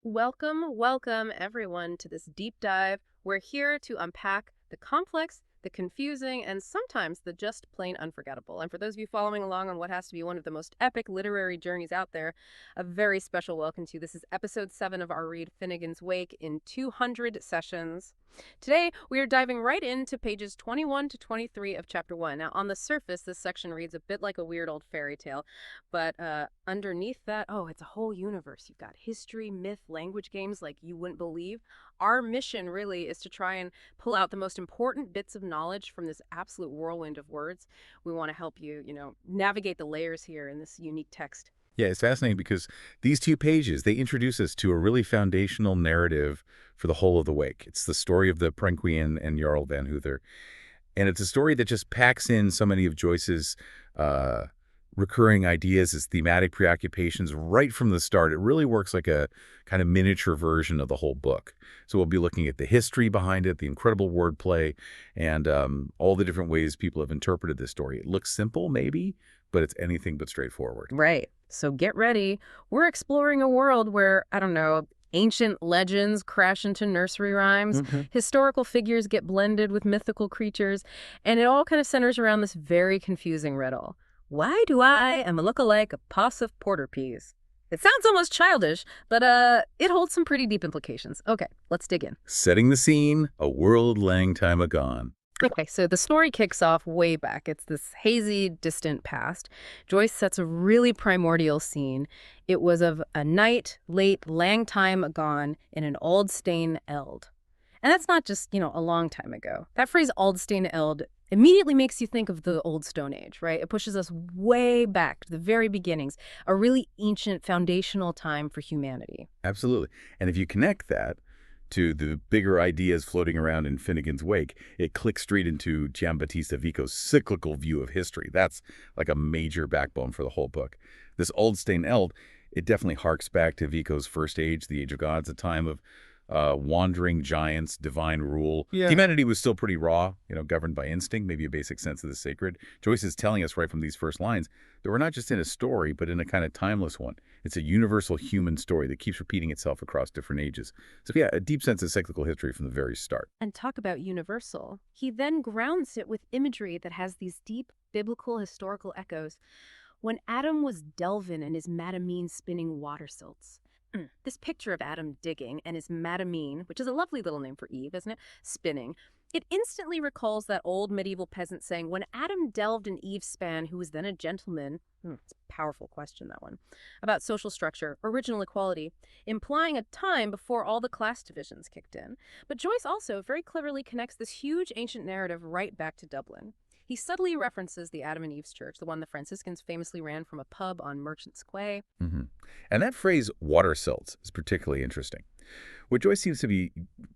Welcome everyone to this deep dive. We're here to unpack the complex, the confusing, and sometimes the just plain unforgettable. And for those of you following along on what has to be one of the most epic literary journeys out there, a very special welcome to you. This is episode 7 of our read Finnegans Wake in 200 sessions. Today, we are diving right into pages 21 to 23 of chapter 1. Now, on the surface, this section reads a bit like a weird old fairy tale, but underneath that, oh, it's a whole universe. You've got history, myth, language games like you wouldn't believe. Our mission really is to try and pull out the most important bits of knowledge from this absolute whirlwind of words. We want to help you, navigate the layers here in this unique text. Yeah, it's fascinating because these 2 pages, they introduce us to a really foundational narrative for the whole of the Wake. It's the story of the Prankquean and Jarl van Hoother. And it's a story that just packs in so many of Joyce's recurring ideas, his thematic preoccupations right from the start. It really works like a kind of miniature version of the whole book. So we'll be looking at the history behind it, the incredible wordplay, and all the different ways people have interpreted this story. It looks simple, maybe, but it's anything but straightforward. Right. So get ready. We're exploring a world where, ancient legends crash into nursery rhymes, historical figures get blended with mythical creatures, and it all kind of centers around this very confusing riddle. Why do I am a lookalike a poss of porter peas? It sounds almost childish, but it holds some pretty deep implications. Okay, let's dig in. Setting the scene, a world lang time agone. Okay, so the story kicks off way back. It's this hazy, distant past. Joyce sets a really primordial scene. It was of a night, late, lang time agone in an old stain eld. And that's not just, a long time ago. That phrase, old stain eld, immediately makes you think of the Old Stone Age, right? It pushes us way back to the very beginnings, a really ancient, foundational time for humanity. Absolutely. And if you connect that to the bigger ideas floating around in Finnegans Wake, it clicks straight into Giambattista Vico's cyclical view of history. That's like a major backbone for the whole book. This Old Stain Eld, it definitely harks back to Vico's first age, the Age of Gods, a time of wandering giants, divine rule. Yeah. Humanity was still pretty raw, governed by instinct, maybe a basic sense of the sacred. Joyce is telling us right from these first lines that we're not just in a story, but in a kind of timeless one. It's a universal human story that keeps repeating itself across different ages. So yeah, a deep sense of cyclical history from the very start. And talk about universal. He then grounds it with imagery that has these deep biblical historical echoes. When Adam was delvin and his madamine spinning water silts. This picture of Adam digging and his madamine, which is a lovely little name for Eve, isn't it? Spinning. It instantly recalls that old medieval peasant saying, when Adam delved in Eve's span, who was then a gentleman, it's a powerful question, that one, about social structure, original equality, implying a time before all the class divisions kicked in. But Joyce also very cleverly connects this huge ancient narrative right back to Dublin. He subtly references the Adam and Eve's church, the one the Franciscans famously ran from a pub on Merchant's Quay. And that phrase, water silts, is particularly interesting. What Joyce seems to be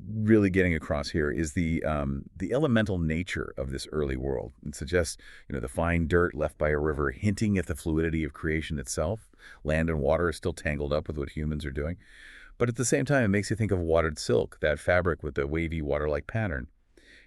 really getting across here is the elemental nature of this early world. It suggests, the fine dirt left by a river hinting at the fluidity of creation itself. Land and water are still tangled up with what humans are doing. But at the same time, it makes you think of watered silk, that fabric with the wavy water-like pattern.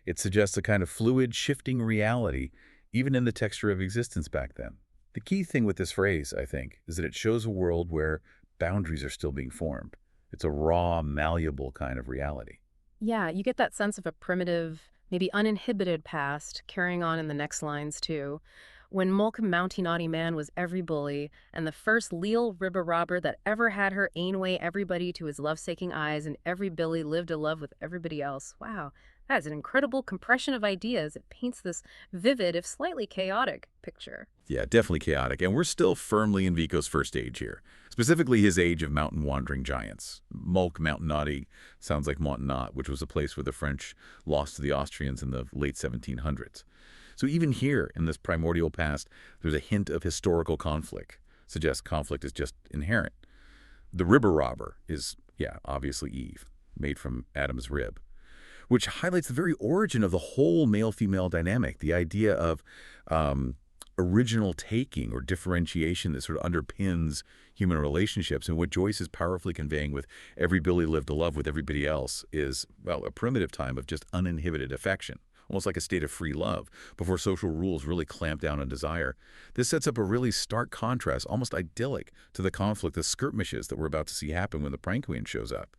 It suggests a kind of fluid, shifting reality, even in the texture of existence back then. The key thing with this phrase, I think, is that it shows a world where boundaries are still being formed. It's a raw, malleable kind of reality. Yeah, you get that sense of a primitive, maybe uninhibited past carrying on in the next lines, too. When Moulcom Mounty Naughty Man was every bully, and the first leal ribber robber that ever had her ain way everybody to his love-saking eyes, and every Billy lived a love with everybody else. Wow. That is an incredible compression of ideas. It paints this vivid, if slightly chaotic, picture. Yeah, definitely chaotic. And we're still firmly in Vico's first age here, specifically his age of mountain-wandering giants. Mulk Mountain Naughty sounds like Montenat, which was a place where the French lost to the Austrians in the late 1700s. So even here, in this primordial past, there's a hint of historical conflict. Suggests conflict is just inherent. The ribber robber is, obviously Eve, made from Adam's rib, which highlights the very origin of the whole male-female dynamic, the idea of original taking or differentiation that sort of underpins human relationships. And what Joyce is powerfully conveying with every Billy lived a love with everybody else is, well, a primitive time of just uninhibited affection, almost like a state of free love, before social rules really clamp down on desire. This sets up a really stark contrast, almost idyllic, to the conflict, the skirmishes that we're about to see happen when the Prankquean shows up.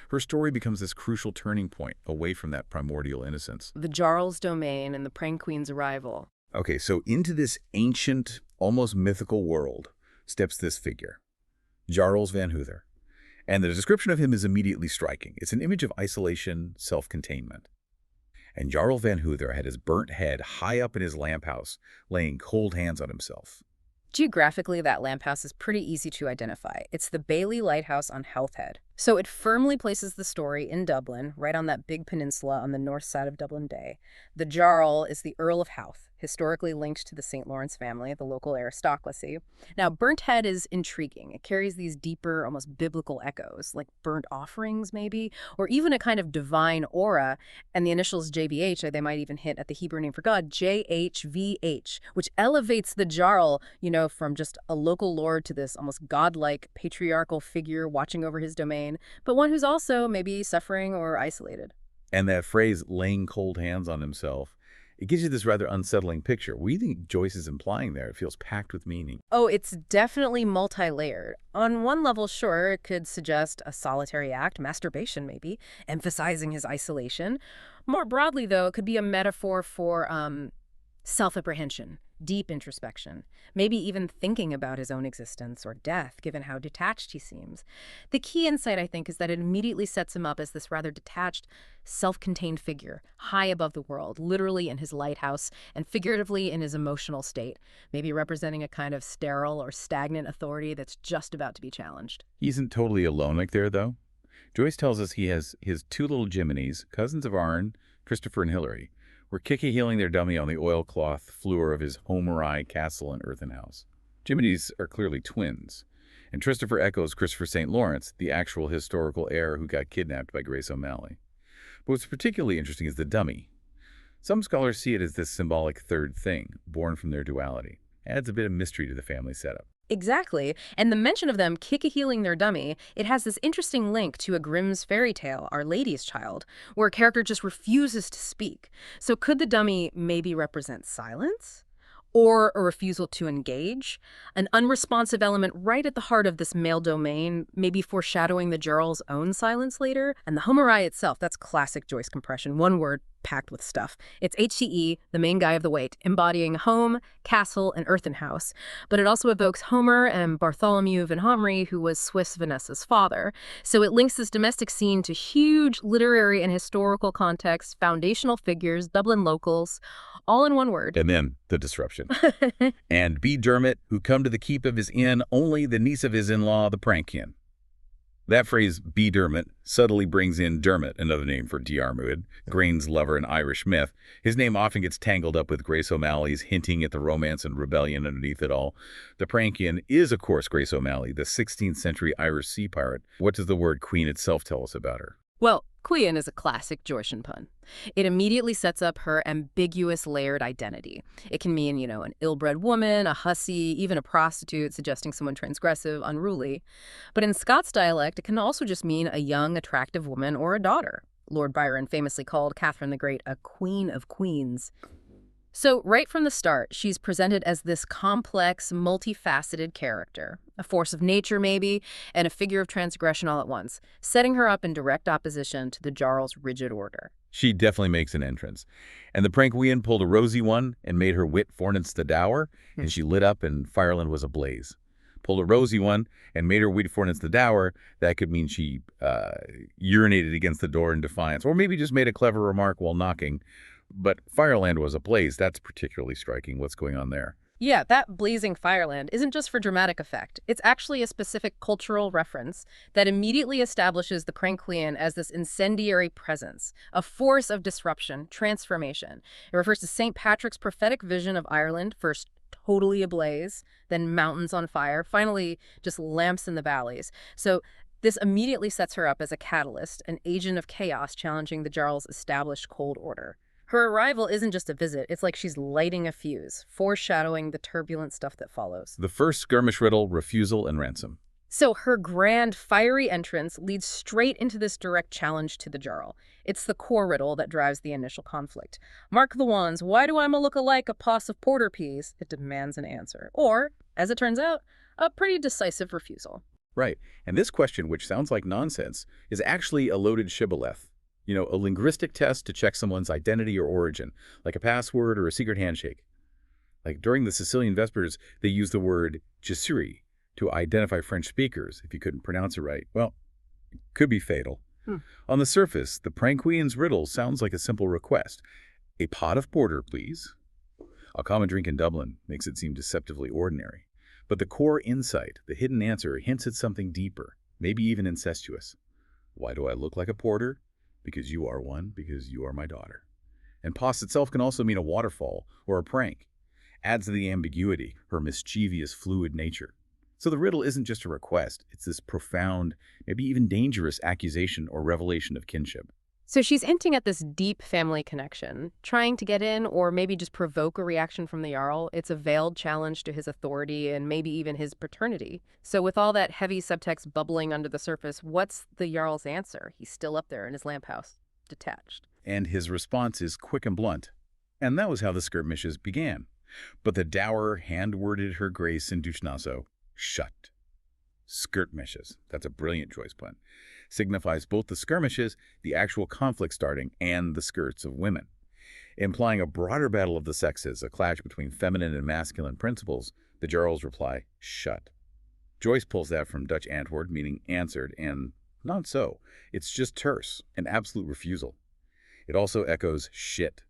Her story becomes this crucial turning point away from that primordial innocence. The Jarl's domain and the Prankquean's arrival. Okay, so into this ancient, almost mythical world steps this figure, Jarl van Hoother. And the description of him is immediately striking. It's an image of isolation, self-containment. And Jarl van Hoother had his burnt head high up in his lamp house, laying cold hands on himself. Geographically, that lamp house is pretty easy to identify. It's the Bailey Lighthouse on Howth Head. So it firmly places the story in Dublin, right on that big peninsula on the north side of Dublin Bay. The Jarl is the Earl of Howth, historically linked to the St. Lawrence family, the local aristocracy. Now, burnt head is intriguing. It carries these deeper, almost biblical echoes, like burnt offerings, maybe, or even a kind of divine aura. And the initials JBH, they might even hint at the Hebrew name for God, JHVH, which elevates the Jarl, from just a local lord to this almost godlike patriarchal figure watching over his domain, but one who's also maybe suffering or isolated. And that phrase, laying cold hands on himself, it gives you this rather unsettling picture. What do you think Joyce is implying there? It feels packed with meaning. Oh, it's definitely multi-layered. On one level, sure, it could suggest a solitary act, masturbation maybe, emphasizing his isolation. More broadly, though, it could be a metaphor for self-apprehension, deep introspection, maybe even thinking about his own existence or death, given how detached he seems. The key insight, I think, is that it immediately sets him up as this rather detached, self-contained figure, high above the world, literally in his lighthouse and figuratively in his emotional state, maybe representing a kind of sterile or stagnant authority that's just about to be challenged. He isn't totally alone like there, though. Joyce tells us he has his two little Jimnies, cousins of Arn, Christopher and Hilary, were kick-a-heeling their dummy on the oilcloth floor of his Homerai castle in Earthen House. Jimnies are clearly twins, and Christopher echoes Christopher St. Lawrence, the actual historical heir who got kidnapped by Grace O'Malley. But what's particularly interesting is the dummy. Some scholars see it as this symbolic third thing, born from their duality. It adds a bit of mystery to the family setup. Exactly. And the mention of them kick-a-heeling their dummy, it has this interesting link to a Grimm's fairy tale, Our Lady's Child, where a character just refuses to speak. So could the dummy maybe represent silence? Or a refusal to engage? An unresponsive element right at the heart of this male domain, maybe foreshadowing the Jarl's own silence later? And the Homerai itself, that's classic Joyce compression, one word packed with stuff. It's HCE, the main guy of the weight, embodying home, castle, and earthen house. But it also evokes Homer and Bartholomew van Homry, who was Swiss Vanessa's father. So it links this domestic scene to huge literary and historical context, foundational figures, Dublin locals, all in one word. And then the disruption. And be Dermot, who come to the keep of his inn, only the niece of his in-law, the Prankquean. That phrase, be Dermot, subtly brings in Dermot, another name for Diarmuid, Grain's lover in Irish myth. His name often gets tangled up with Grace O'Malley's, hinting at the romance and rebellion underneath it all. The Prankquean is, of course, Grace O'Malley, the 16th century Irish sea pirate. What does the word queen itself tell us about her? Well, Quean is a classic Joycian pun. It immediately sets up her ambiguous layered identity. It can mean, an ill-bred woman, a hussy, even a prostitute, suggesting someone transgressive, unruly. But in Scots dialect, it can also just mean a young, attractive woman or a daughter. Lord Byron famously called Catherine the Great a queen of queens. So right from the start, she's presented as this complex, multifaceted character, a force of nature maybe, and a figure of transgression all at once, setting her up in direct opposition to the Jarl's rigid order. She definitely makes an entrance. And the Prankquean pulled a rosy one and made her wit fornance the dower, and she lit up and Fireland was ablaze. Pulled a rosy one and made her wit fornance the dower, that could mean she urinated against the door in defiance, or maybe just made a clever remark while knocking. But Fireland was ablaze. That's particularly striking. What's going on there? Yeah, that blazing Fireland isn't just for dramatic effect. It's actually a specific cultural reference that immediately establishes the Prankquean as this incendiary presence, a force of disruption, transformation. It refers to St. Patrick's prophetic vision of Ireland, first totally ablaze, then mountains on fire, finally just lamps in the valleys. So this immediately sets her up as a catalyst, an agent of chaos challenging the Jarl's established cold order. Her arrival isn't just a visit, it's like she's lighting a fuse, foreshadowing the turbulent stuff that follows. The first skirmish riddle, refusal and ransom. So her grand, fiery entrance leads straight into this direct challenge to the Jarl. It's the core riddle that drives the initial conflict. Mark the wands, why do I look alike a poss of porter peas? It demands an answer. Or, as it turns out, a pretty decisive refusal. Right. And this question, which sounds like nonsense, is actually a loaded shibboleth. You know, a linguistic test to check someone's identity or origin, like a password or a secret handshake. Like during the Sicilian Vespers, they used the word Gisuri to identify French speakers if you couldn't pronounce it right. Well, it could be fatal. On the surface, the Prankquean's riddle sounds like a simple request. A pot of porter, please. A common drink in Dublin makes it seem deceptively ordinary. But the core insight, the hidden answer, hints at something deeper, maybe even incestuous. Why do I look like a porter? Because you are one, because you are my daughter. And pos itself can also mean a waterfall or a prank. Adds to the ambiguity, her mischievous, fluid nature. So the riddle isn't just a request, it's this profound, maybe even dangerous accusation or revelation of kinship. So she's hinting at this deep family connection, trying to get in or maybe just provoke a reaction from the Jarl. It's a veiled challenge to his authority and maybe even his paternity. So with all that heavy subtext bubbling under the surface, what's the Jarl's answer? He's still up there in his lamp house, detached. And his response is quick and blunt. And that was how the skirmishes began. But the dour hand-worded her grace in Duchnaso, shut. Skirmishes, that's a brilliant Joyce pun, signifies both the skirmishes, the actual conflict starting, and the skirts of women. Implying a broader battle of the sexes, a clash between feminine and masculine principles, the Jarl's reply, shut. Joyce pulls that from Dutch antwoord, meaning answered, and not so. It's just terse, an absolute refusal. It also echoes shit,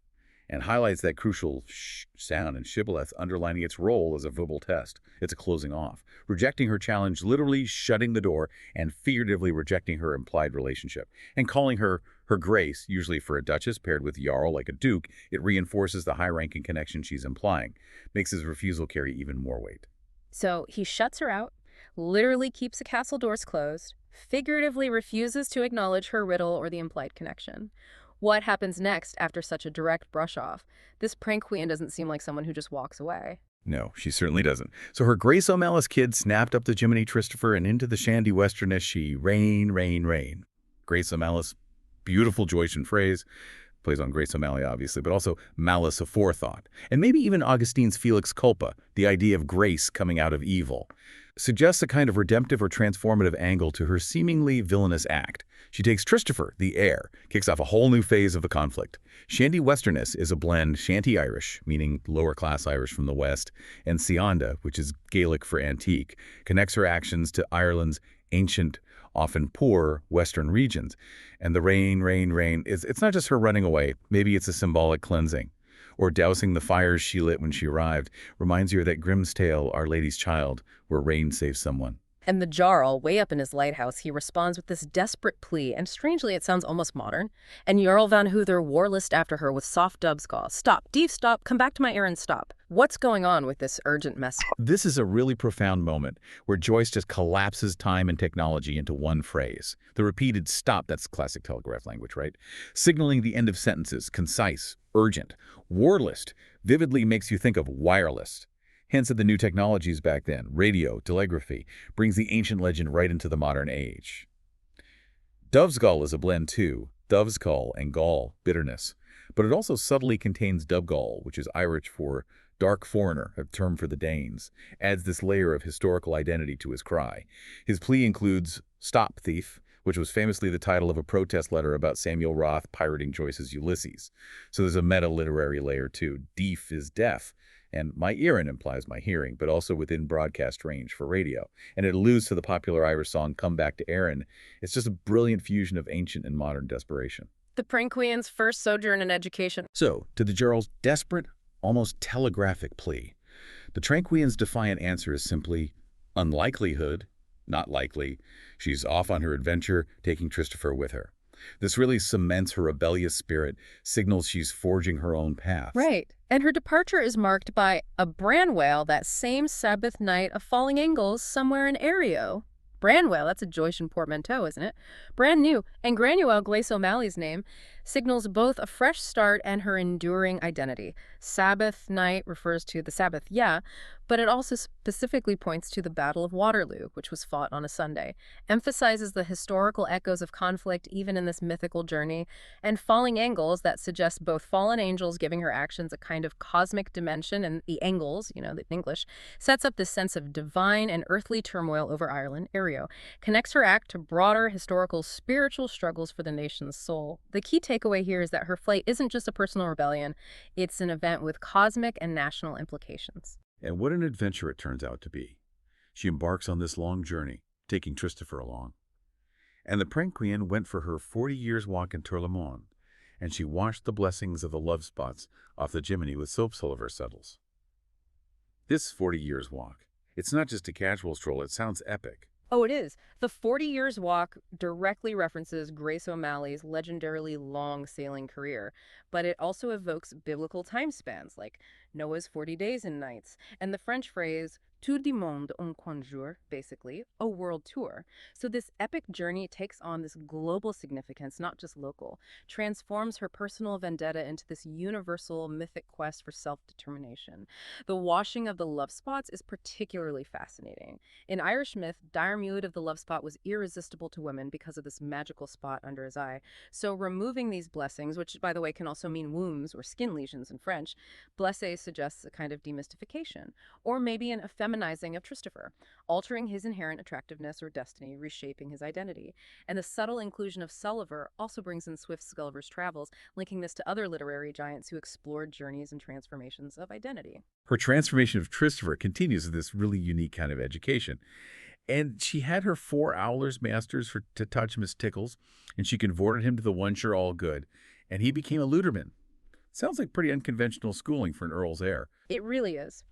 and highlights that crucial sh sound and shibboleth, underlining its role as a verbal test. It's a closing off, rejecting her challenge, literally shutting the door, and figuratively rejecting her implied relationship. And calling her grace, usually for a duchess paired with Jarl like a duke, it reinforces the high-ranking connection she's implying, makes his refusal carry even more weight. So he shuts her out, literally keeps the castle doors closed, figuratively refuses to acknowledge her riddle or the implied connection. What happens next after such a direct brush-off? This Prankquean doesn't seem like someone who just walks away. No, she certainly doesn't. So her Grace O'Malley's kid snapped up the Jiminy Christopher, and into the shandy westerness she rain. Grace O'Malley's beautiful Joycean phrase, plays on Grace O'Malley obviously, but also malice aforethought. And maybe even Augustine's Felix Culpa, the idea of grace coming out of evil, suggests a kind of redemptive or transformative angle to her seemingly villainous act. She takes Christopher, the heir, kicks off a whole new phase of the conflict. Shandy Westerness is a blend Shanty-Irish, meaning lower-class Irish from the West, and Sionda, which is Gaelic for antique, connects her actions to Ireland's ancient, often poor, western regions. And the rain, it's not just her running away. Maybe it's a symbolic cleansing. Or dousing the fires she lit when she arrived, reminds you of that Grimm's tale, Our Lady's Child, where rain saves someone. And the Jarl, way up in his lighthouse, he responds with this desperate plea, and strangely it sounds almost modern. And Jarl van Hoother warlist after her with soft dubscall. Stop, Deef, stop, come back to my errand, stop. What's going on with this urgent message? This is a really profound moment where Joyce just collapses time and technology into one phrase. The repeated stop, that's classic telegraph language, right? Signaling the end of sentences, concise, urgent. Warlist vividly makes you think of wireless. Hints at the new technologies back then, radio, telegraphy, brings the ancient legend right into the modern age. Dovescall is a blend too, dove's call and gall, bitterness. But it also subtly contains dubgall, which is Irish for dark foreigner, a term for the Danes, adds this layer of historical identity to his cry. His plea includes Stop, Thief, which was famously the title of a protest letter about Samuel Roth pirating Joyce's Ulysses. So there's a meta-literary layer too. Deef is deaf. And my earin implies my hearing, but also within broadcast range for radio. And it alludes to the popular Irish song Come Back to Erin. It's just a brilliant fusion of ancient and modern desperation. The Prankquean's first sojourn in education. So, to the Jarl's desperate, almost telegraphic plea, the Prankquean's defiant answer is simply unlikelihood, not likely. She's off on her adventure, taking Christopher with her. This really cements her rebellious spirit, signals she's forging her own path. Right. And her departure is marked by a Branwell that same Sabbath night of falling angles somewhere in Ario. Branwell, that's a Joycian portmanteau, isn't it? Brand new. And Granuel, Glace O'Malley's name, signals both a fresh start and her enduring identity. Sabbath night refers to the Sabbath, yeah, but it also specifically points to the Battle of Waterloo, which was fought on a Sunday, emphasizes the historical echoes of conflict even in this mythical journey, and falling angles that suggest both fallen angels giving her actions a kind of cosmic dimension, and the angles, the English, sets up this sense of divine and earthly turmoil over Ireland. Ario connects her act to broader historical spiritual struggles for the nation's soul. The key takeaway here is that her flight isn't just a personal rebellion, it's an event with cosmic and national implications. And what an adventure it turns out to be. She embarks on this long journey, taking Christopher along. And the Prankquean went for her 40 years' walk in Turlemon, and she washed the blessings of the love spots off the Jimny with soap silver settles. This 40 years' walk, it's not just a casual stroll, it sounds epic. Oh, it is. The 40 Years' Walk directly references Grace O'Malley's legendarily long sailing career, but it also evokes biblical time spans like Noah's 40 days and nights, and the French phrase Tour du monde en 15 jours, basically, a world tour. So this epic journey takes on this global significance, not just local, transforms her personal vendetta into this universal mythic quest for self-determination. The washing of the love spots is particularly fascinating. In Irish myth, Diarmuid of the love spot was irresistible to women because of this magical spot under his eye. So removing these blessings, which by the way can also mean wounds or skin lesions in French, blessé suggests a kind of demystification, or maybe an effeminizing of Christopher, altering his inherent attractiveness or destiny, reshaping his identity. And the subtle inclusion of Sulliver also brings in Swift's Gulliver's Travels, linking this to other literary giants who explored journeys and transformations of identity. Her transformation of Christopher continues with this really unique kind of education. And she had her 4 Owlers masters to touch Miss Tickles, and she converted him to the one sure all good, and he became a Luderman. Sounds like pretty unconventional schooling for an Earl's heir. It really is.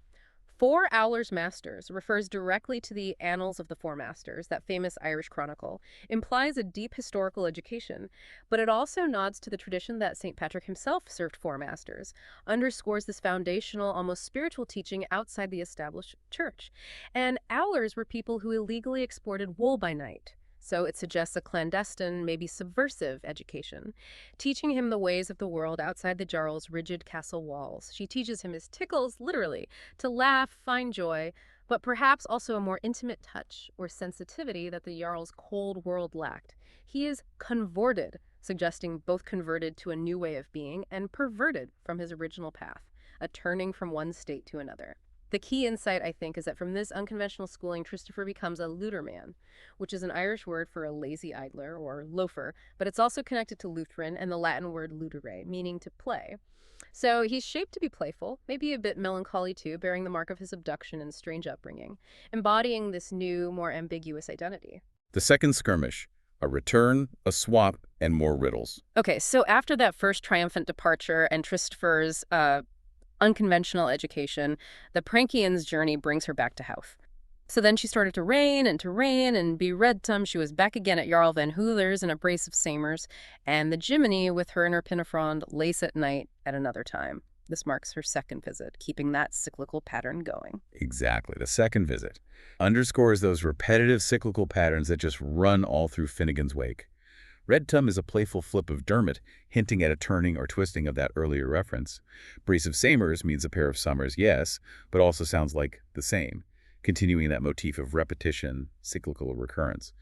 4 Owlers Masters refers directly to the Annals of the Four Masters, that famous Irish chronicle, implies a deep historical education, but it also nods to the tradition that St. Patrick himself served 4 masters, underscores this foundational, almost spiritual teaching outside the established church. And Owlers were people who illegally exported wool by night. So it suggests a clandestine, maybe subversive education, teaching him the ways of the world outside the Jarl's rigid castle walls. She teaches him his tickles, literally, to laugh, find joy, but perhaps also a more intimate touch or sensitivity that the Jarl's cold world lacked. He is converted, suggesting both converted to a new way of being and perverted from his original path, a turning from one state to another. The key insight, I think, is that from this unconventional schooling, Christopher becomes a Luderman, which is an Irish word for a lazy idler or loafer, but it's also connected to Lutheran and the Latin word ludere, meaning to play. So he's shaped to be playful, maybe a bit melancholy too, bearing the mark of his abduction and strange upbringing, embodying this new, more ambiguous identity. The second skirmish, a return, a swap, and more riddles. Okay, so after that first triumphant departure and Christopher's unconventional education, the Prankquean's journey brings her back to Howth. So then she started to reign and be Redtum. She was back again at Jarl van Hoother's in a brace of Samers, and the Jimny with her and her Pinafrond lace at night at another time. This marks her second visit, keeping that cyclical pattern going. Exactly. The second visit underscores those repetitive cyclical patterns that just run all through Finnegans' wake. Redtum is a playful flip of Dermot, hinting at a turning or twisting of that earlier reference. Brace of Samers means a pair of summers, yes, but also sounds like the same, continuing that motif of repetition, cyclical recurrence.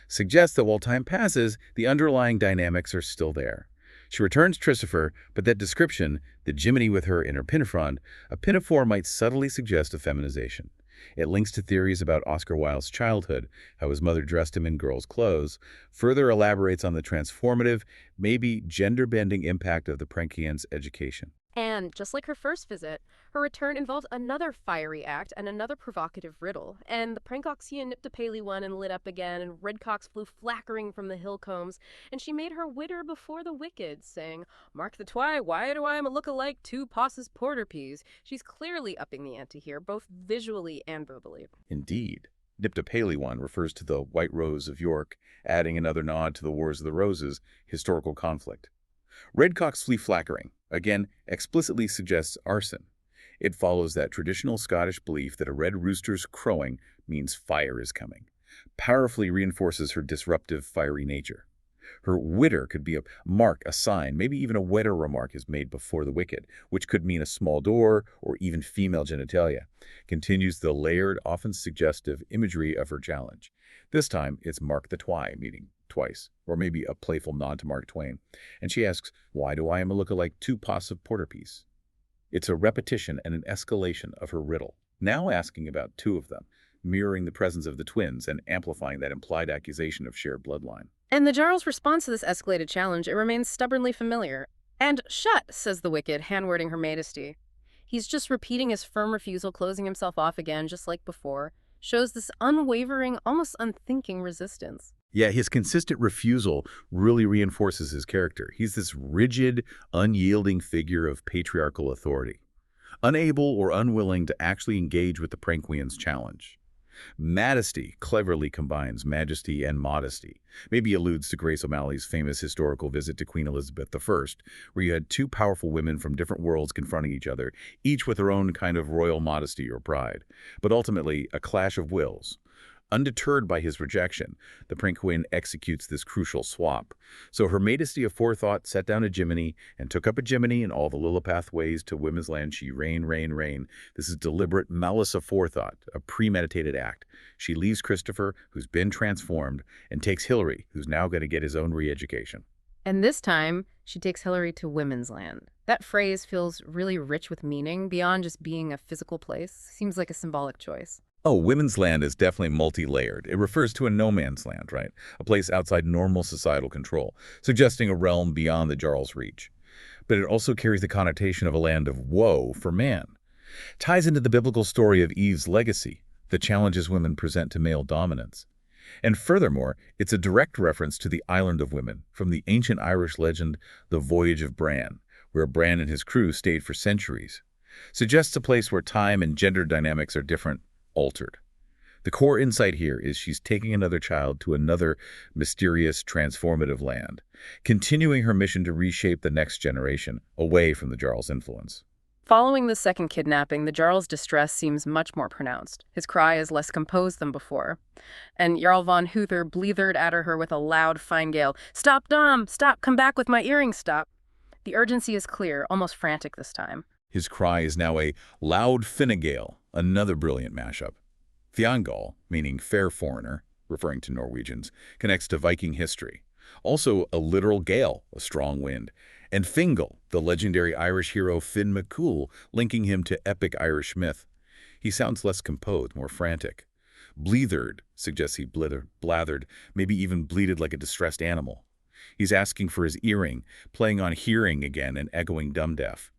Suggests that while time passes, the underlying dynamics are still there. She returns Christopher, but that description, the Jimny with her in her pinafore, a pinafore might subtly suggest a feminization. It links to theories about Oscar Wilde's childhood, how his mother dressed him in girls' clothes, further elaborates on the transformative, maybe gender-bending impact of the Prankquean's education. And just like her first visit, her return involved another fiery act and another provocative riddle. And the Prankquean nipped a paley one and lit up again, and redcocks flew flackering from the hill combs, and she made her witter before the wicked, saying, "Mark the twy, why do I am a look-alike 2 posses porter peas?" She's clearly upping the ante here, both visually and verbally. Indeed. Nipped a paley one refers to the White Rose of York, adding another nod to the Wars of the Roses, historical conflict. Redcocks flee flackering, again, explicitly suggests arson. It follows that traditional Scottish belief that a red rooster's crowing means fire is coming. Powerfully reinforces her disruptive, fiery nature. Her witter could be a mark, a sign, maybe even a wetter remark is made before the wicked, which could mean a small door or even female genitalia. Continues the layered, often suggestive imagery of her challenge. This time, it's Mark the Twy, meaning twice, or maybe a playful nod to Mark Twain. And she asks, why do I am a lookalike two passive porterpiece? It's a repetition and an escalation of her riddle, now asking about two of them, mirroring the presence of the twins and amplifying that implied accusation of shared bloodline. And the Jarl's response to this escalated challenge, it remains stubbornly familiar. And shut, says the wicked, hand-wording her majesty. He's just repeating his firm refusal, closing himself off again, just like before. Shows this unwavering, almost unthinking resistance. Yeah, his consistent refusal really reinforces his character. He's this rigid, unyielding figure of patriarchal authority, unable or unwilling to actually engage with the Prankquean's challenge. Majesty cleverly combines majesty and modesty. Maybe alludes to Grace O'Malley's famous historical visit to Queen Elizabeth I, where you had two powerful women from different worlds confronting each other, each with her own kind of royal modesty or pride, but ultimately a clash of wills. Undeterred by his rejection, the Prankquean executes this crucial swap. So Her Majesty of Forethought sat down a Jimny and took up a Jimny in all the Lilliput ways to women's land. She reign. This is deliberate malice of forethought, a premeditated act. She leaves Christopher, who's been transformed, and takes Hilary, who's now going to get his own re-education. And this time, she takes Hilary to women's land. That phrase feels really rich with meaning, beyond just being a physical place. Seems like a symbolic choice. Oh, women's land is definitely multi-layered. It refers to a no-man's land, right? A place outside normal societal control, suggesting a realm beyond the Jarl's reach. But it also carries the connotation of a land of woe for man. Ties into the biblical story of Eve's legacy, the challenges women present to male dominance. And furthermore, it's a direct reference to the Island of Women from the ancient Irish legend, The Voyage of Bran, where Bran and his crew stayed for centuries. Suggests a place where time and gender dynamics are different, altered. The core insight here is she's taking another child to another mysterious, transformative land, continuing her mission to reshape the next generation away from the Jarl's influence. Following the second kidnapping, the Jarl's distress seems much more pronounced. His cry is less composed than before. And Jarl von Hoother bleathered at her with a loud fine-gale. "Stop, Dom! Stop! Come back with my earrings, stop!" The urgency is clear, almost frantic this time. His cry is now a loud Finnegans, another brilliant mashup. Fiangal, meaning fair foreigner, referring to Norwegians, connects to Viking history. Also a literal gale, a strong wind. And Fingal, the legendary Irish hero Finn McCool, linking him to epic Irish myth. He sounds less composed, more frantic. Bleathered suggests he blathered, maybe even bleated like a distressed animal. He's asking for his earring, playing on hearing again and echoing dumb-deaf.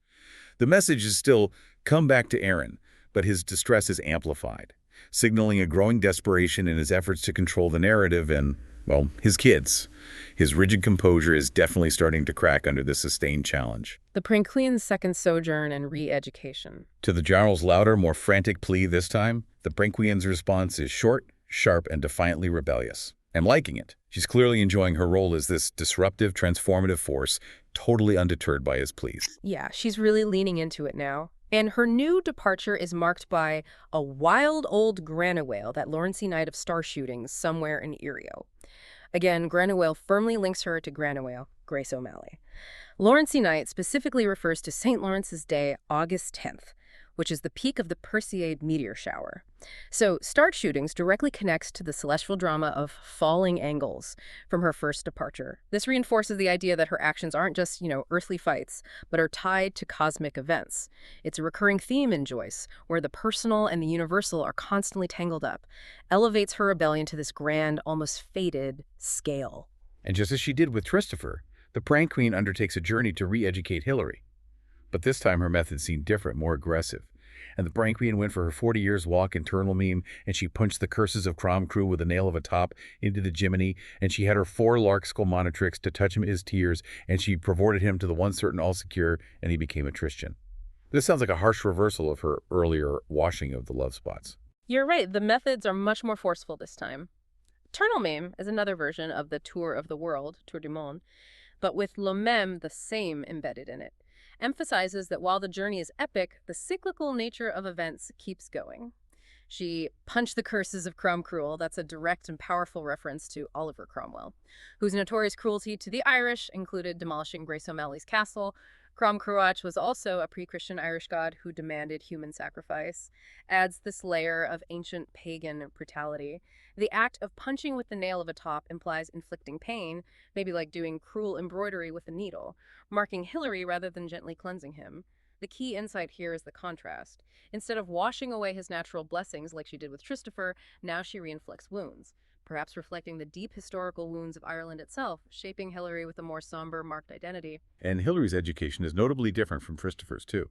The message is still, come back to Aaron, but his distress is amplified, signaling a growing desperation in his efforts to control the narrative and, well, his kids. His rigid composure is definitely starting to crack under this sustained challenge. The Prankquean's second sojourn and re-education. To the Jarl's louder, more frantic plea this time, the Prankquean's response is short, sharp, and defiantly rebellious. And liking it. She's clearly enjoying her role as this disruptive, transformative force, totally undeterred by his pleas. Yeah, she's really leaning into it now. And her new departure is marked by a wild old Granuaile, that Laurency Knight of star shootings somewhere in Irio. Again, Granuaile firmly links her to Granuaile, Grace O'Malley. Laurency Knight specifically refers to St. Lawrence's Day, August 10th, which is the peak of the Perseid meteor shower. So star shootings directly connects to the celestial drama of falling angles from her first departure. This reinforces the idea that her actions aren't just, earthly fights, but are tied to cosmic events. It's a recurring theme in Joyce, where the personal and the universal are constantly tangled up, elevates her rebellion to this grand, almost fated scale. And just as she did with Christopher, the Prankquean undertakes a journey to re-educate Hilary. But this time her method seemed different, more aggressive. And the Prankquean went for her 40 years walk internal meme, and she punched the curses of Crom Crew with a nail of a top into the Jimny, and she had her 4 Larkskull monotrix to touch him his tears, and she perverted him to the one certain all secure, and he became a Tristian. This sounds like a harsh reversal of her earlier washing of the love spots. You're right, the methods are much more forceful this time. Eternal Meme is another version of the Tour of the World, Tour du Monde, but with le même, the same, embedded in it. Emphasizes that while the journey is epic, the cyclical nature of events keeps going. She punched the curses of Cruel. That's a direct and powerful reference to Oliver Cromwell, whose notorious cruelty to the Irish included demolishing Grace O'Malley's castle. Cruach was also a pre-Christian Irish god who demanded human sacrifice. Adds this layer of ancient pagan brutality. The act of punching with the nail of a top implies inflicting pain, maybe like doing cruel embroidery with a needle, marking Hilary rather than gently cleansing him. The key insight here is the contrast. Instead of washing away his natural blessings like she did with Christopher, now she reinflicts wounds, perhaps reflecting the deep historical wounds of Ireland itself, shaping Hilary with a more somber, marked identity. And Hilary's education is notably different from Christopher's, too.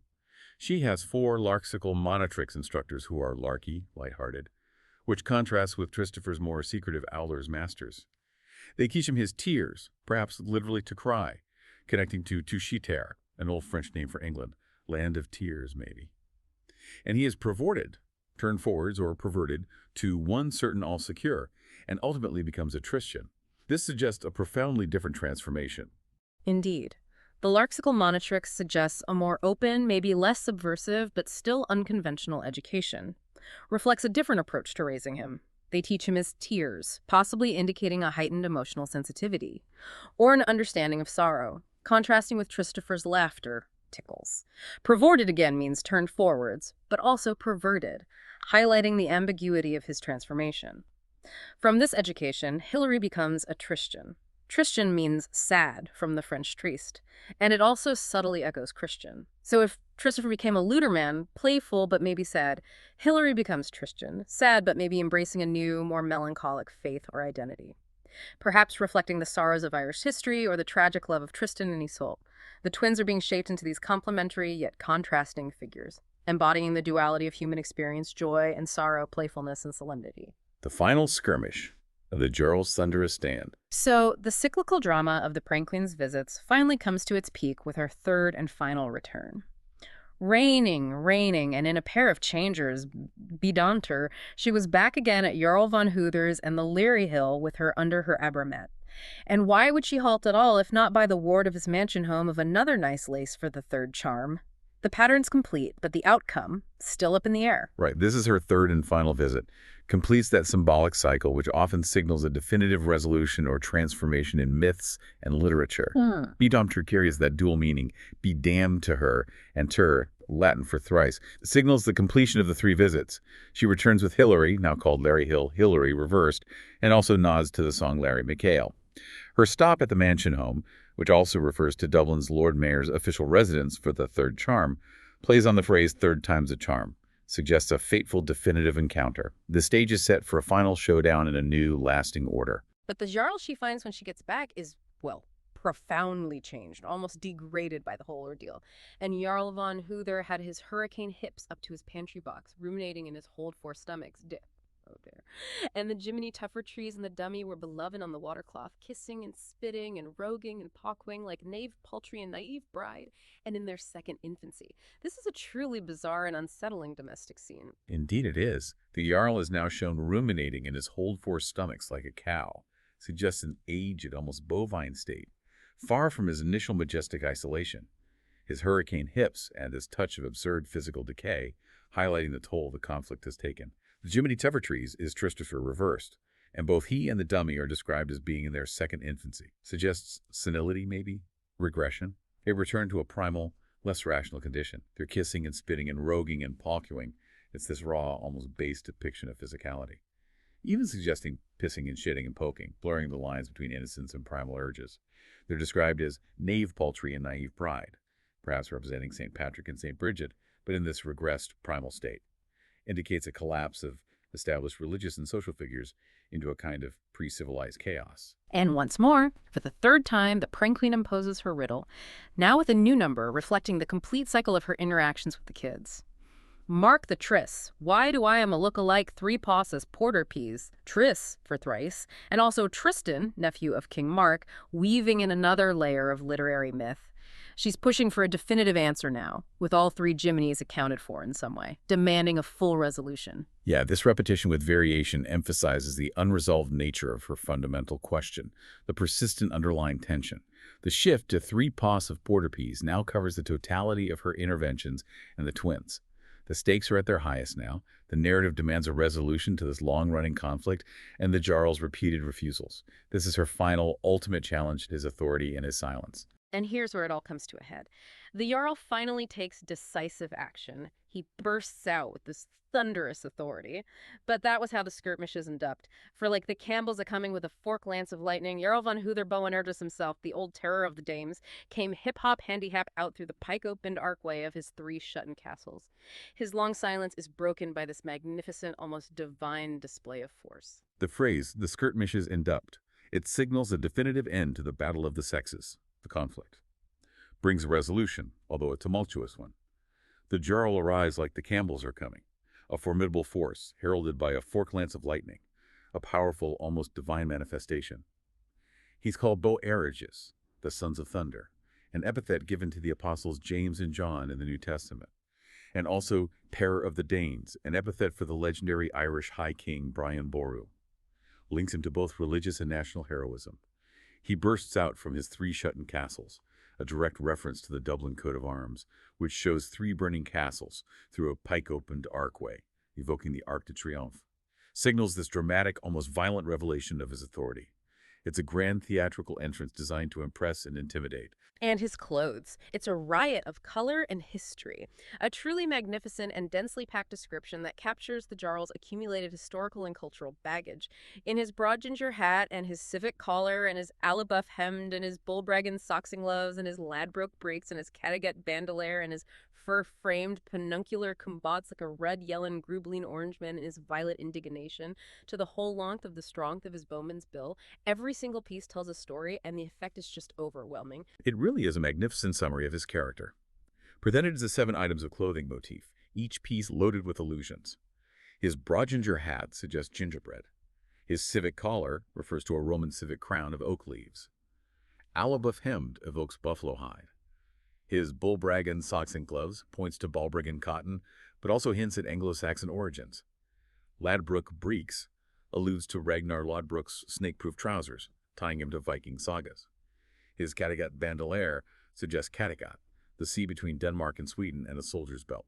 She has 4 lexical monotrix instructors who are larky, lighthearted, which contrasts with Christopher's more secretive Owler's masters. They teach him his tears, perhaps literally to cry, connecting to Tushiter, an old French name for England, land of tears, maybe. And he is perverted, turned forwards or perverted, to one certain all secure, and ultimately becomes a Tristian. This suggests a profoundly different transformation. Indeed. The lexical monotrix suggests a more open, maybe less subversive, but still unconventional education. Reflects a different approach to raising him. They teach him his tears, possibly indicating a heightened emotional sensitivity, or an understanding of sorrow, contrasting with Christopher's laughter, tickles. Perverted again means turned forwards, but also perverted, highlighting the ambiguity of his transformation. From this education, Hilary becomes a Tristian. Tristian means sad from the French triste, and it also subtly echoes Christian. So if Christopher became a Luderman, playful but maybe sad, Hilary becomes Tristian, sad but maybe embracing a new, more melancholic faith or identity. Perhaps reflecting the sorrows of Irish history or the tragic love of Tristan and Isolde. The twins are being shaped into these complementary yet contrasting figures, embodying the duality of human experience, joy and sorrow, playfulness and solemnity. The final skirmish of the Jarl's thunderous stand. So, the cyclical drama of the Prankquean's visits finally comes to its peak with her third and final return. Reigning, and in a pair of changers, Bedanter, she was back again at Jarl von Hoother's and the Leary Hill with her under her abramet. And why would she halt at all if not by the ward of his mansion home of another nice lace for the third charm? The pattern's complete, but the outcome, still up in the air. Right, this is her third and final visit. Completes that symbolic cycle which often signals a definitive resolution or transformation in myths and literature. Bedomter carries that dual meaning, be damned to her, and ter, Latin for thrice, signals the completion of the 3 visits. She returns with Hilary, now called Larry Hill, Hilary reversed, and also nods to the song Larry McHale. Her stop at the mansion home, which also refers to Dublin's Lord Mayor's official residence for the third charm, plays on the phrase third time's a charm, suggests a fateful definitive encounter. The stage is set for a final showdown in a new, lasting order. But the Jarl she finds when she gets back is, well, profoundly changed, almost degraded by the whole ordeal. And Jarl von Hoother had his hurricane hips up to his pantry box, ruminating in his hold-for stomachs. Oh dear. And the Jimny tougher trees and the dummy were beloved on the watercloth, kissing and spitting and roguing and pawing like knave, paltry, and naive bride, and in their second infancy. This is a truly bizarre and unsettling domestic scene. Indeed it is. The Jarl is now shown ruminating in his hold-for stomachs like a cow, suggests an aged, almost bovine state, far from his initial majestic isolation. His hurricane hips and his touch of absurd physical decay, highlighting the toll the conflict has taken. The Jiminy Trees is Christopher reversed, and both he and the dummy are described as being in their second infancy. Suggests senility, maybe? Regression? A return to a primal, less rational condition. They're kissing and spitting and roguing and pawing. It's this raw, almost base depiction of physicality. Even suggesting pissing and shitting and poking, blurring the lines between innocence and primal urges. They're described as knave, paltry, and naive bride, perhaps representing St. Patrick and St. Bridget, but in this regressed primal state. Indicates a collapse of established religious and social figures into a kind of pre-civilized chaos. And once more, for the third time, the Prankquean imposes her riddle, now with a new number reflecting the complete cycle of her interactions with the kids. Mark the tris. Why do I am a lookalike 3 pauses porter peas, tris for thrice, and also Tristan, nephew of King Mark, weaving in another layer of literary myth. She's pushing for a definitive answer now, with all 3 Jimnies accounted for in some way, demanding a full resolution. Yeah, this repetition with variation emphasizes the unresolved nature of her fundamental question, the persistent underlying tension. The shift to 3 pos of porter peas now covers the totality of her interventions and the twins. The stakes are at their highest now. The narrative demands a resolution to this long-running conflict and the Jarl's repeated refusals. This is her final, ultimate challenge to his authority and his silence. And here's where it all comes to a head. The Jarl finally takes decisive action. He bursts out with this thunderous authority. But that was how the skirmishes induct. For like the Campbells a-coming with a fork lance of lightning, Jarl von Hoother Boanerges himself, the old terror of the dames, came hip-hop handy-hap out through the pike-opened archway of his 3 shut-in castles. His long silence is broken by this magnificent, almost divine display of force. The phrase, the skirmishes induct, it signals a definitive end to the battle of the sexes, the conflict. Brings a resolution, although a tumultuous one. The Jarl arrives like the Campbells are coming, a formidable force heralded by a fork lance of lightning, a powerful, almost divine manifestation. He's called Boanerges, the sons of thunder, an epithet given to the apostles James and John in the New Testament, and also terror of the Danes, an epithet for the legendary Irish High King Brian Boru. Links him to both religious and national heroism. He bursts out from his 3 shut-in castles, a direct reference to the Dublin coat of arms, which shows 3 burning castles through a pike-opened archway, evoking the Arc de Triomphe. Signals this dramatic, almost violent revelation of his authority. It's a grand theatrical entrance designed to impress and intimidate. And his clothes. It's a riot of color and history. A truly magnificent and densely packed description that captures the Jarl's accumulated historical and cultural baggage. In his broad ginger hat and his civic collar and his alabuff hemd and his bullbraggin socks and gloves and his ladbroke breeks and his cattegat bandolier and his fur-framed penuncular combats like a red yellen grubline orangeman in his violet indignation, to the whole length of the strength of his bowman's bill. Every single piece tells a story, and the effect is just overwhelming. It really is a magnificent summary of his character. Presented as a 7 items of clothing motif, each piece loaded with allusions. His broad ginger hat suggests gingerbread. His civic collar refers to a Roman civic crown of oak leaves. Alabuff hemd evokes buffalo hide. His bullbraggin socks and gloves points to balbriggan cotton, but also hints at Anglo-Saxon origins. Ladbruk breeks alludes to Ragnar Lodbrok's snake-proof trousers, tying him to Viking sagas. His cattegat bandolier suggests Kattegat, the sea between Denmark and Sweden, and a soldier's belt.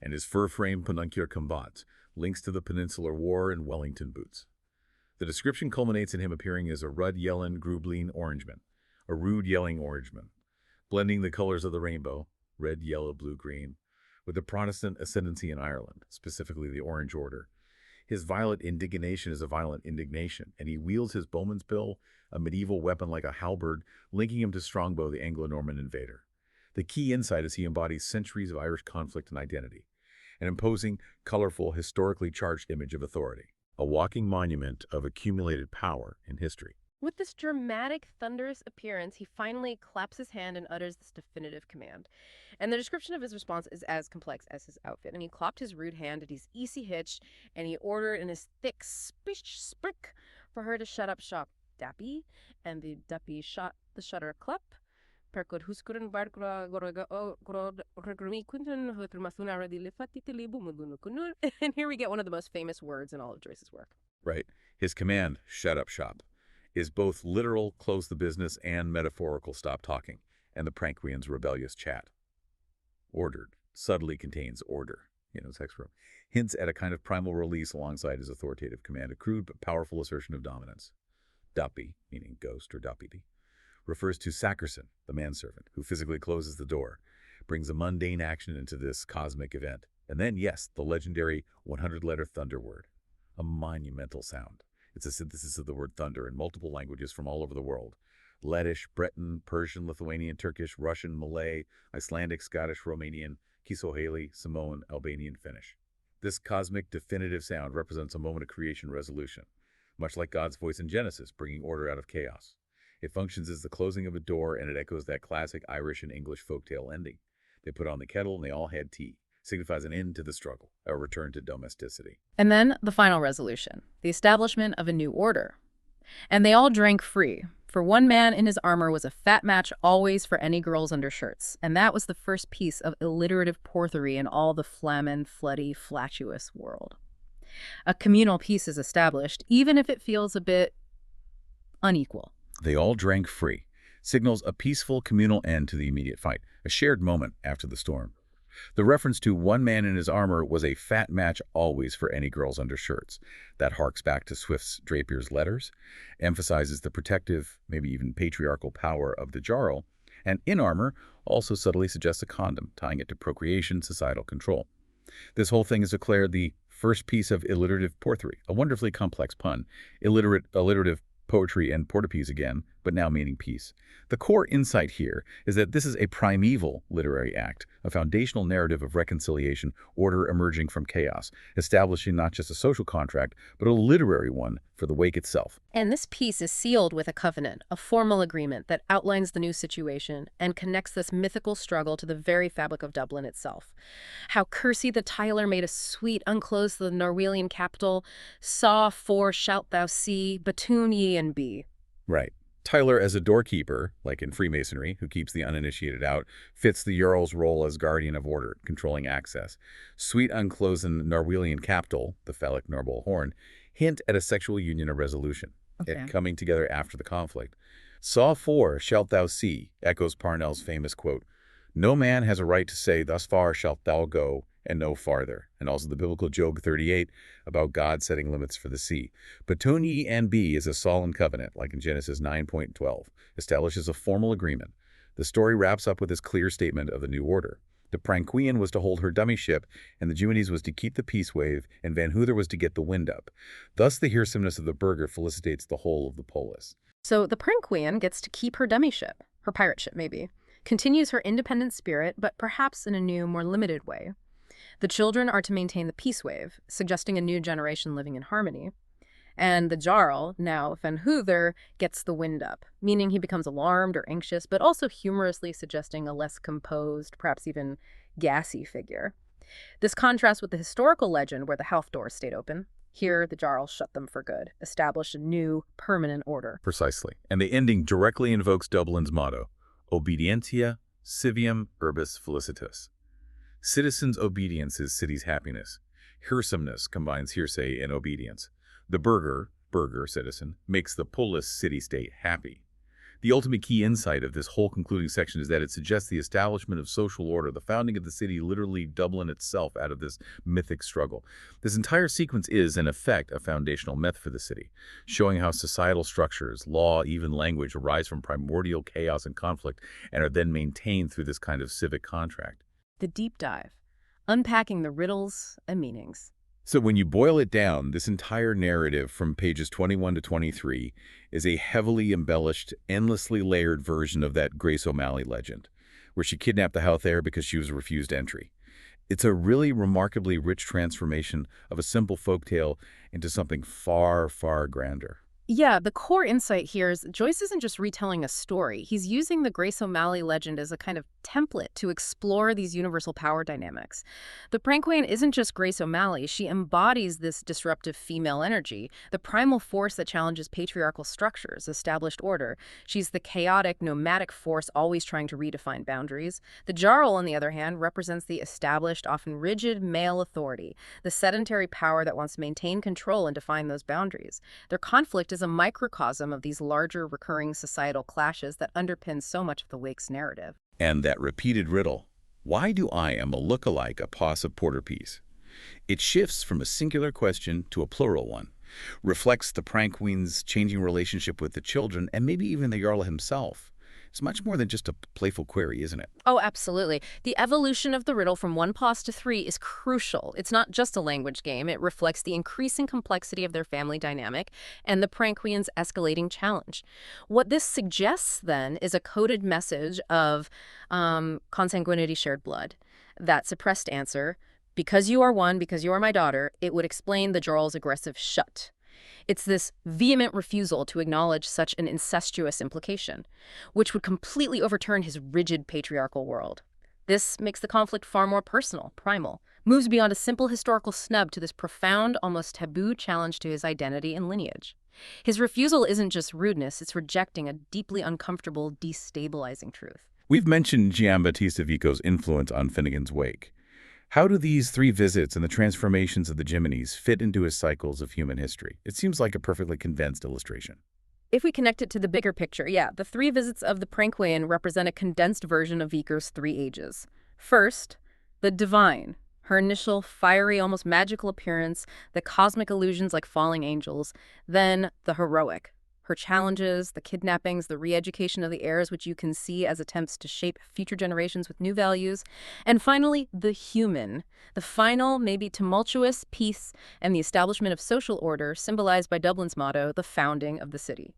And his fur-framed penuncular combats links to the Peninsular War and Wellington boots. The description culminates in him appearing as a rude yelling orangeman, blending the colors of the rainbow, red, yellow, blue, green, with the Protestant ascendancy in Ireland, specifically the Orange Order. His violent indignation is a violent indignation, and he wields his bowman's bill, a medieval weapon like a halberd, linking him to Strongbow, the Anglo-Norman invader. The key insight is he embodies centuries of Irish conflict and identity, an imposing, colorful, historically charged image of authority, a walking monument of accumulated power in history. With this dramatic, thunderous appearance, he finally claps his hand and utters this definitive command. And the description of his response is as complex as his outfit. And he clapped his rude hand at his easy hitch, and he ordered in his thick sprick for her to shut up shop Dappy, and the Dappy shot the shutter clap. And here we get one of the most famous words in all of Joyce's work. Right. His command, shut up shop, is both literal, close the business, and metaphorical, stop talking, and the Prankquean's rebellious chat. Ordered subtly contains order, sex room. Hints at a kind of primal release alongside his authoritative command, a crude but powerful assertion of dominance. Dappi, meaning ghost or dappidi, refers to Sakerson, the manservant, who physically closes the door, brings a mundane action into this cosmic event. And then, yes, the legendary 100-letter thunder word, a monumental sound. It's a synthesis of the word thunder in multiple languages from all over the world. Lettish, Breton, Persian, Lithuanian, Turkish, Russian, Malay, Icelandic, Scottish, Romanian, Kiswahili, Samoan, Albanian, Finnish. This cosmic definitive sound represents a moment of creation resolution, much like God's voice in Genesis, bringing order out of chaos. It functions as the closing of a door, and it echoes that classic Irish and English folktale ending. They put on the kettle and they all had tea. Signifies an end to the struggle, a return to domesticity. And then the final resolution, the establishment of a new order. And they all drank free, for one man in his armor was a fat match always for any girl's undershirts, and that was the first piece of alliterative porthery in all the flamin, floody, flatuous world. A communal peace is established, even if it feels a bit unequal. They all drank free signals a peaceful communal end to the immediate fight, a shared moment after the storm. The reference to one man in his armor was a fat match always for any girl's undershirts. That harks back to Swift's Drapier's letters, emphasizes the protective, maybe even patriarchal power of the Jarl, and in armor also subtly suggests a condom, tying it to procreation, societal control. This whole thing is declared the first piece of alliterative poetry, a wonderfully complex pun. Alliterative poetry and portapes again, but now meaning peace. The core insight here is that this is a primeval literary act, a foundational narrative of reconciliation, order emerging from chaos, establishing not just a social contract, but a literary one for the wake itself. And this piece is sealed with a covenant, a formal agreement that outlines the new situation and connects this mythical struggle to the very fabric of Dublin itself. How Kersey the tiler made a suite unclose the Norwelian capital, saw for shalt thou see, batoon ye and be. Right. Tyler as a doorkeeper, like in Freemasonry, who keeps the uninitiated out, fits the Jarl's role as guardian of order, controlling access. Sweet unclosen Norwelian capital, the phallic Norbull horn, hint at a sexual union or resolution, it coming together after the conflict. Saw for shalt thou see, echoes Parnell's famous quote, "No man has a right to say, thus far shalt thou go, and no farther," and also the biblical Job 38 about God setting limits for the sea. Batoon ye and be is a solemn covenant, like in Genesis 9:12, establishes a formal agreement. The story wraps up with this clear statement of the new order. The Prankquean was to hold her dummy ship, and the Jimnies was to keep the peace wave, and Van Hoother was to get the wind up. Thus the hearsomeness of the burgher felicitates the whole of the polis. So the Prankquean gets to keep her dummy ship, her pirate ship maybe, continues her independent spirit, but perhaps in a new, more limited way. The children are to maintain the peace wave, suggesting a new generation living in harmony. And the Jarl, now Van Hoother, gets the wind up, meaning he becomes alarmed or anxious, but also humorously suggesting a less composed, perhaps even gassy figure. This contrasts with the historical legend where the Howth doors stayed open. Here, the Jarl shut them for good, established a new, permanent order. Precisely. And the ending directly invokes Dublin's motto, Obedientia civium urbis felicitas. Citizens' obedience is city's happiness. Hearsomeness combines hearsay and obedience. The burgher, citizen, makes the polis, city-state, happy. The ultimate key insight of this whole concluding section is that it suggests the establishment of social order, the founding of the city, literally Dublin itself out of this mythic struggle. This entire sequence is, in effect, a foundational myth for the city, showing how societal structures, law, even language, arise from primordial chaos and conflict and are then maintained through this kind of civic contract. The deep dive, unpacking the riddles and meanings. So when you boil it down, this entire narrative from pages 21 to 23 is a heavily embellished, endlessly layered version of that Grace O'Malley legend, where she kidnapped the Howth heir because she was refused entry. It's a really remarkably rich transformation of a simple folktale into something far, far grander. Yeah, the core insight here is Joyce isn't just retelling a story. He's using the Grace O'Malley legend as a kind of template to explore these universal power dynamics. The Prankquean isn't just Grace O'Malley. She embodies this disruptive female energy, the primal force that challenges patriarchal structures, established order. She's the chaotic, nomadic force always trying to redefine boundaries. The Jarl, on the other hand, represents the established, often rigid male authority, the sedentary power that wants to maintain control and define those boundaries. Their conflict is a microcosm of these larger recurring societal clashes that underpin so much of the Wake's narrative. And that repeated riddle, why do I am a lookalike a pos of porterpiece? It shifts from a singular question to a plural one, reflects the Prankquean's changing relationship with the children and maybe even the Jarl himself. It's much more than just a playful query, isn't it? Oh, absolutely. The evolution of the riddle from 1 pos to 3 is crucial. It's not just a language game. It reflects the increasing complexity of their family dynamic and the Prankquean's escalating challenge. What this suggests, then, is a coded message of consanguinity, shared blood. That suppressed answer, because you are one, because you are my daughter, it would explain the Jarl's aggressive shut. It's this vehement refusal to acknowledge such an incestuous implication, which would completely overturn his rigid patriarchal world. This makes the conflict far more personal, primal, moves beyond a simple historical snub to this profound, almost taboo challenge to his identity and lineage. His refusal isn't just rudeness, it's rejecting a deeply uncomfortable, destabilizing truth. We've mentioned Giambattista Vico's influence on Finnegans' Wake. How do these 3 visits and the transformations of the Jimnies fit into his cycles of human history? It seems like a perfectly condensed illustration. If we connect it to the bigger picture, yeah, the 3 visits of the Prankquean represent a condensed version of Vico's 3 ages. First, The divine, her initial fiery, almost magical appearance, the cosmic illusions like falling angels, then the heroic, her challenges, the kidnappings, the re-education of the heirs, which you can see as attempts to shape future generations with new values, and finally, the human, the final, maybe tumultuous peace and the establishment of social order symbolized by Dublin's motto, the founding of the city.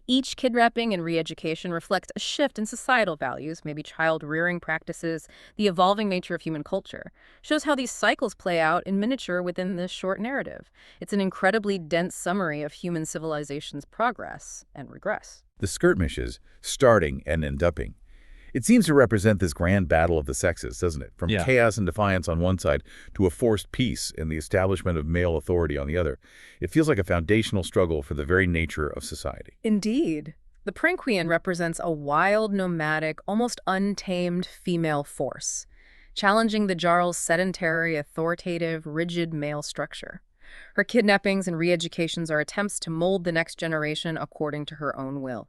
Each kidnapping and re-education reflects a shift in societal values, maybe child-rearing practices, the evolving nature of human culture. Shows how these cycles play out in miniature within this short narrative. It's an incredibly dense summary of human civilization's progress and regress. The skirmishes, starting and endupping. It seems to represent this grand battle of the sexes, doesn't it? From chaos and defiance on one side to a forced peace and the establishment of male authority on the other. It feels like a foundational struggle for the very nature of society. Indeed. The Prankquean represents a wild, nomadic, almost untamed female force, challenging the Jarl's sedentary, authoritative, rigid male structure. Her kidnappings and re-educations are attempts to mold the next generation according to her own will.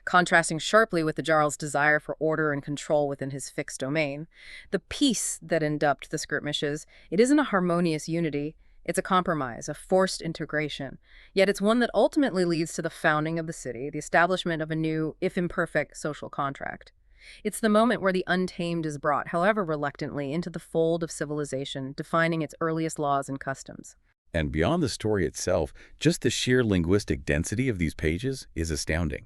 Contrasting sharply with the Jarl's desire for order and control within his fixed domain. The peace that endupped the skirmishes, it isn't a harmonious unity, it's a compromise, a forced integration. Yet it's one that ultimately leads to the founding of the city, the establishment of a new, if imperfect, social contract. It's the moment where the untamed is brought, however reluctantly, into the fold of civilization, defining its earliest laws and customs. And beyond the story itself, just the sheer linguistic density of these pages is astounding.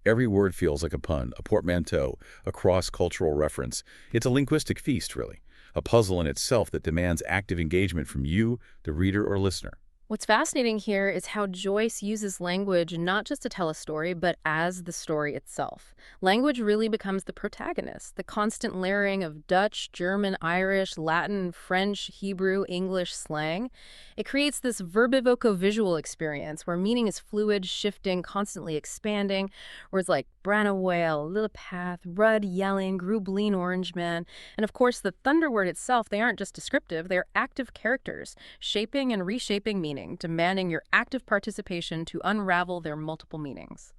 Every word feels like a pun, a portmanteau, a cross-cultural reference. It's a linguistic feast, really. A puzzle in itself that demands active engagement from you, the reader or listener. What's fascinating here is how Joyce uses language not just to tell a story, but as the story itself. Language really becomes the protagonist, the constant layering of Dutch, German, Irish, Latin, French, Hebrew, English slang. It creates this verbivoco-visual experience where meaning is fluid, shifting, constantly expanding. Words like Branna Whale, Lilipath, Rudd, Yelling, Grubleen, Orange Man, and of course the thunder word itself, they aren't just descriptive, they're active characters, shaping and reshaping meaning, demanding your active participation to unravel their multiple meanings.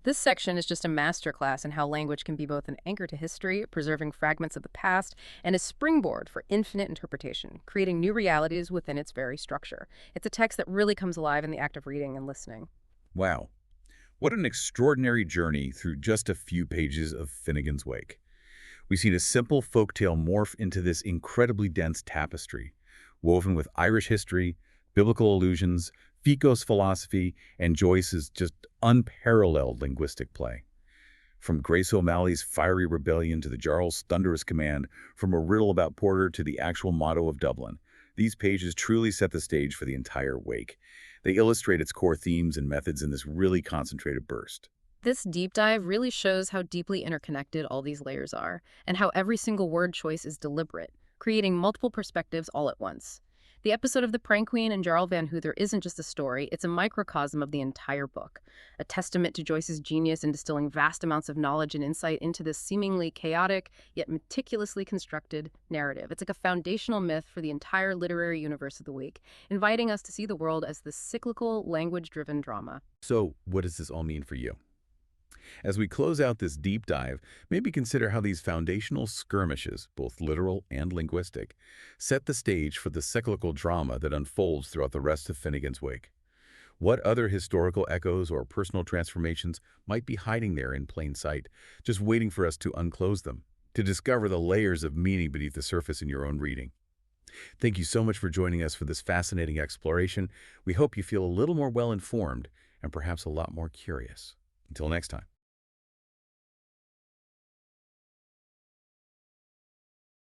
This section is just a masterclass in how language can be both an anchor to history, preserving fragments of the past, and a springboard for infinite interpretation, creating new realities within its very structure. It's a text that really comes alive in the act of reading and listening. Wow. What an extraordinary journey through just a few pages of Finnegans Wake. We've seen a simple folktale morph into this incredibly dense tapestry, woven with Irish history, biblical allusions, Vico's philosophy, and Joyce's just unparalleled linguistic play. From Grace O'Malley's fiery rebellion to the Jarl's thunderous command, from a riddle about Porter to the actual motto of Dublin, these pages truly set the stage for the entire Wake. They illustrate its core themes and methods in this really concentrated burst. This deep dive really shows how deeply interconnected all these layers are, and how every single word choice is deliberate, creating multiple perspectives all at once. The episode of the Prankquean and Jarl van Hoother isn't just a story, it's a microcosm of the entire book, a testament to Joyce's genius in distilling vast amounts of knowledge and insight into this seemingly chaotic, yet meticulously constructed narrative. It's like a foundational myth for the entire literary universe of the week, inviting us to see the world as this cyclical, language-driven drama. So, what does this all mean for you? As we close out this deep dive, maybe consider how these foundational skirmishes, both literal and linguistic, set the stage for the cyclical drama that unfolds throughout the rest of Finnegans Wake. What other historical echoes or personal transformations might be hiding there in plain sight, just waiting for us to unclose them, to discover the layers of meaning beneath the surface in your own reading? Thank you so much for joining us for this fascinating exploration. We hope you feel a little more well-informed and perhaps a lot more curious. Until next time.